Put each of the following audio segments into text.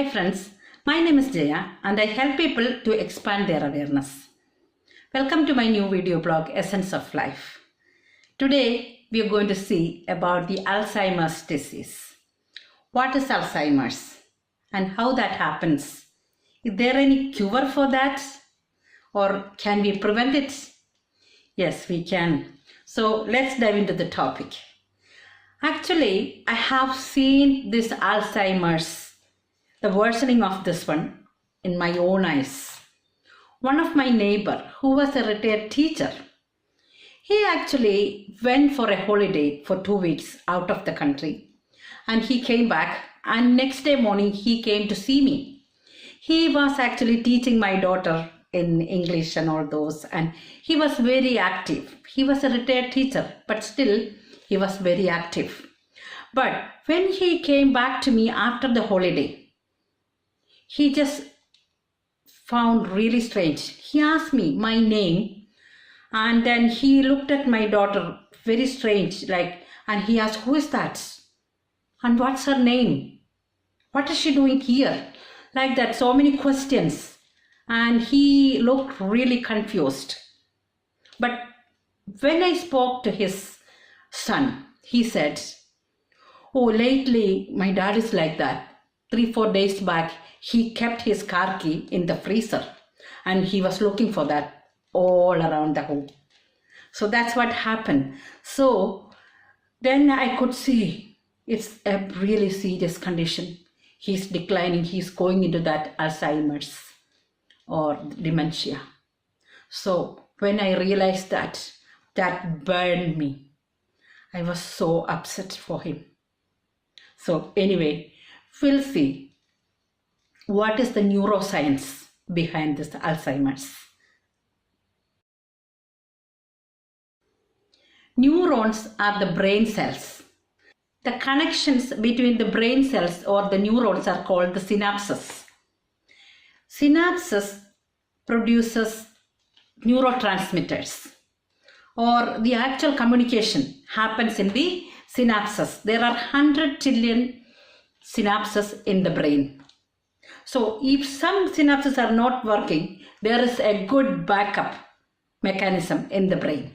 Hi friends, my name is Jaya and I help people to expand their awareness. Welcome to my new video blog, Essence of Life. Today we are going to see about the Alzheimer's disease. What is Alzheimer's and how that happens? Is there any cure for that? Or can we prevent it? Yes, we can. So let's dive into the topic. Actually, I have seen this Alzheimer's, the worsening of this one, in my own eyes. One of my neighbor, who was a retired teacher, he actually went for a holiday for 2 weeks out of the country. And he came back and next day morning he came to see me. He was actually teaching my daughter in English and all those, and he was very active. He was a retired teacher, but still he was very active. But when he came back to me after the holiday, he just found really strange. He asked me my name and then he looked at my daughter very strange, and he asked, "Who is that? And what's her name? What is she doing here?" Like that, so many questions. And he looked really confused. But when I spoke to his son, he said, "Oh, lately my dad is like that. 3-4 days back, he kept his car key in the freezer and he was looking for that all around the home." So that's what happened. So then I could see it's a really serious condition. He's declining, he's going into that Alzheimer's or dementia. So when I realized that, that burned me. I was so upset for him. So anyway, we'll see what is the neuroscience behind this Alzheimer's. Neurons are the brain cells. The connections between the brain cells or the neurons are called the synapses. Synapses produces neurotransmitters, or the actual communication happens in the synapses. There are 100 trillion synapses in the brain. So if some synapses are not working, there is a good backup mechanism in the brain.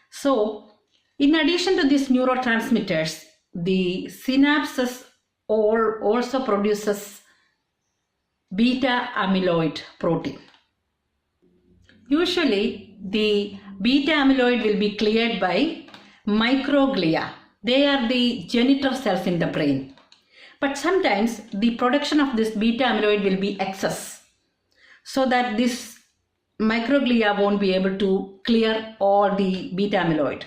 So in addition to these neurotransmitters, the synapses also produces beta amyloid protein. Usually the beta amyloid will be cleared by microglia. They are the genital cells in the brain. But sometimes the production of this beta amyloid will be excess, so that this microglia won't be able to clear all the beta amyloid.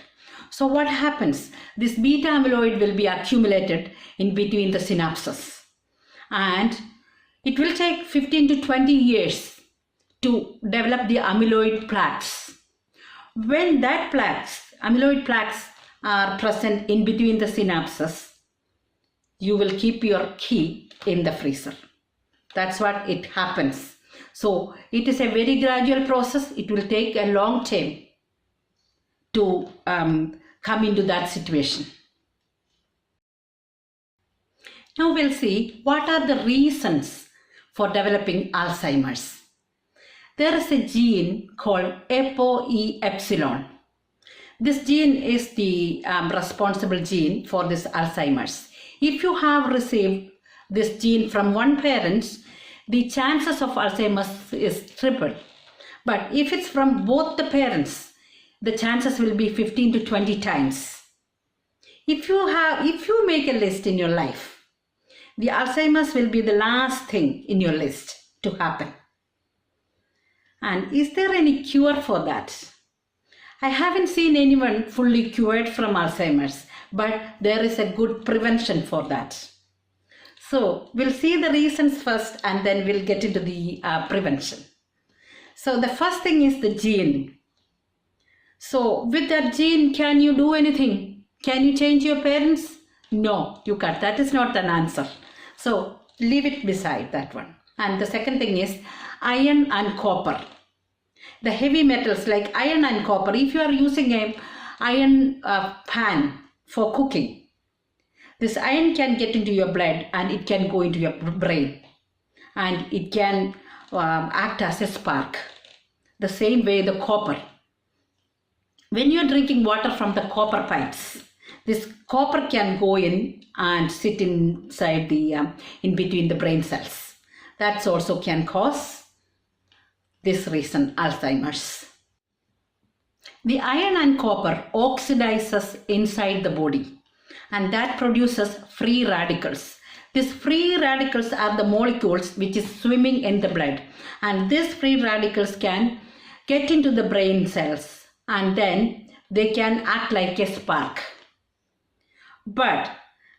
So what happens? This beta amyloid will be accumulated in between the synapses. And it will take 15 to 20 years to develop the amyloid plaques. When that amyloid plaques are present in between the synapses, you will keep your key in the freezer. That's what it happens. So it is a very gradual process. It will take a long time to come into that situation. Now we'll see what are the reasons for developing Alzheimer's. There is a gene called ApoE epsilon. This gene is the responsible gene for this Alzheimer's. If you have received this gene from one parent, the chances of Alzheimer's is triple. But if it's from both the parents, the chances will be 15 to 20 times. If you make a list in your life, the Alzheimer's will be the last thing in your list to happen. And is there any cure for that? I haven't seen anyone fully cured from Alzheimer's, but there is a good prevention for that. So we'll see the reasons first and then we'll get into the prevention. So the first thing is the gene. So with that gene, can you do anything? Can you change your parents? No, you can't. That is not an answer. So leave it beside that one. And the second thing is iron and copper. The heavy metals like iron and copper, if you are using a iron pan for cooking, This iron can get into your blood and it can go into your brain, and it can act as a spark. The same way the copper. When you are drinking water from the copper pipes, this copper can go in and sit inside the in between the brain cells. That also can cause this reason, Alzheimer's. The iron and copper oxidizes inside the body, and that produces free radicals. These free radicals are the molecules which is swimming in the blood, and these free radicals can get into the brain cells, and then they can act like a spark. But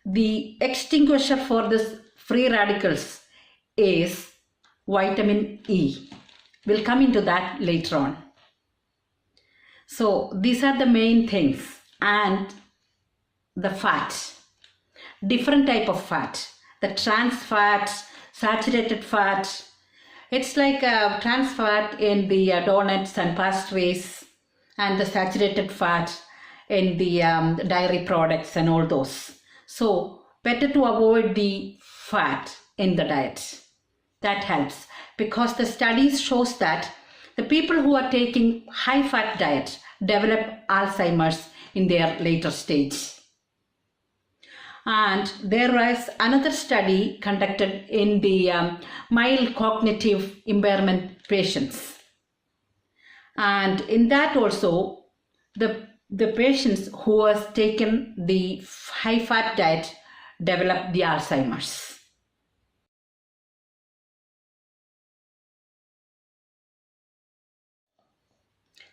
the extinguisher for this free radicals is vitamin E. We'll come into that later on. So these are the main things. And the fat, different type of fat, the trans fat, saturated fat. It's like a trans fat in the donuts and pastries, and the saturated fat in the dairy products and all those. So better to avoid the fat in the diet. That helps, because the studies shows that the people who are taking high fat diet develop Alzheimer's in their later stage. And there was another study conducted in the mild cognitive impairment patients. And in that also, the patients who was taken the high fat diet developed the Alzheimer's.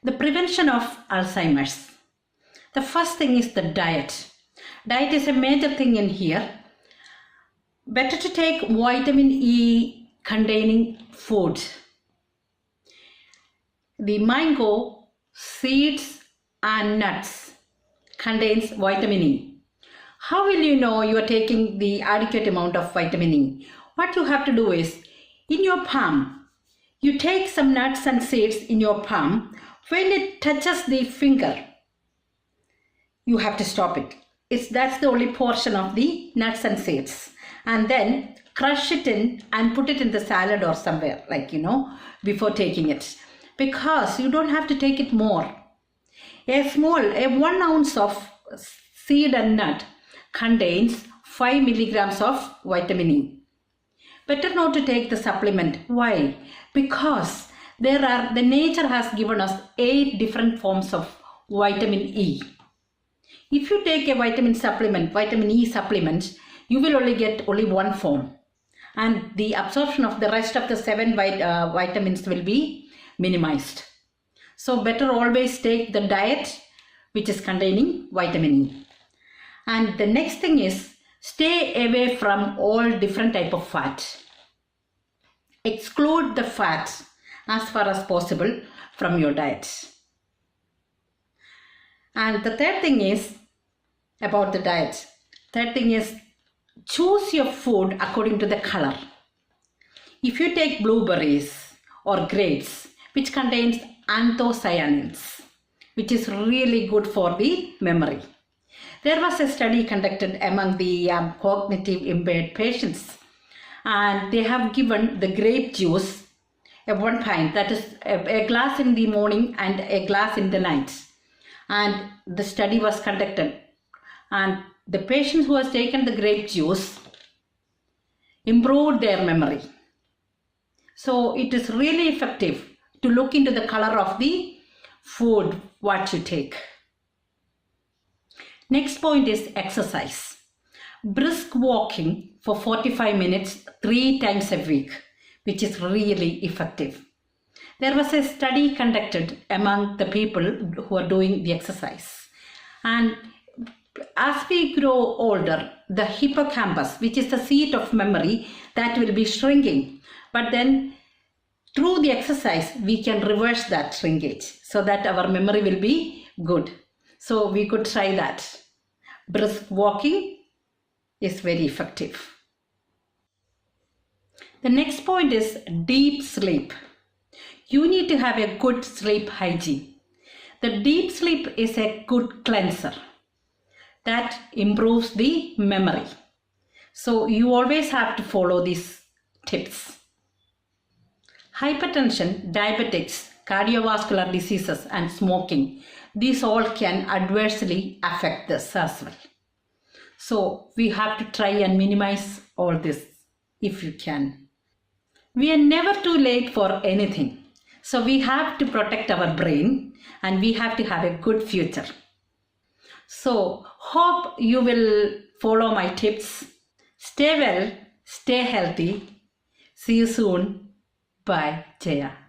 The prevention of Alzheimer's. The first thing is the diet. Diet is a major thing in here. Better to take vitamin E containing food. The mango, seeds and nuts contains vitamin E. How will you know you are taking the adequate amount of vitamin E? What you have to do is, in your palm, you take some nuts and seeds in your palm. When it touches the finger, you have to stop it. That's the only portion of the nuts and seeds. And then crush it in and put it in the salad or somewhere, before taking it. Because you don't have to take it more. A 1 ounce of seed and nut contains 5 milligrams of vitamin E. Better not to take the supplement. Why? Because the nature has given us 8 different forms of vitamin E. If you take a vitamin E supplement, you will only get only one form. And the absorption of the rest of the 7 vitamins will be minimized. So better always take the diet which is containing vitamin E. And the next thing is, stay away from all different type of fat. Exclude the fat as far as possible from your diet. And the third thing is about the diet. Third thing is, choose your food according to the color. If you take blueberries or grapes, which contains anthocyanins, which is really good for the memory. There was a study conducted among the cognitive impaired patients, and they have given the grape juice at 1 pint, that is a glass in the morning and a glass in the night. And the study was conducted, and the patients who has taken the grape juice improved their memory. So it is really effective to look into the color of the food what you take. Next point is exercise. Brisk walking for 45 minutes 3 times a week, which is really effective. There was a study conducted among the people who are doing the exercise. And as we grow older, the hippocampus, which is the seat of memory, that will be shrinking. But then through the exercise, we can reverse that shrinkage so that our memory will be good. So we could try that. Brisk walking is very effective. The next point is deep sleep. You need to have a good sleep hygiene. The deep sleep is a good cleanser. that improves the memory. So you always have to follow these tips. Hypertension, diabetics, cardiovascular diseases and smoking, these all can adversely affect this as well. So we have to try and minimize all this if you can. We are never too late for anything. So we have to protect our brain and we have to have a good future. So hope you will follow my tips. Stay well, stay healthy. See you soon. Bye, Jaya.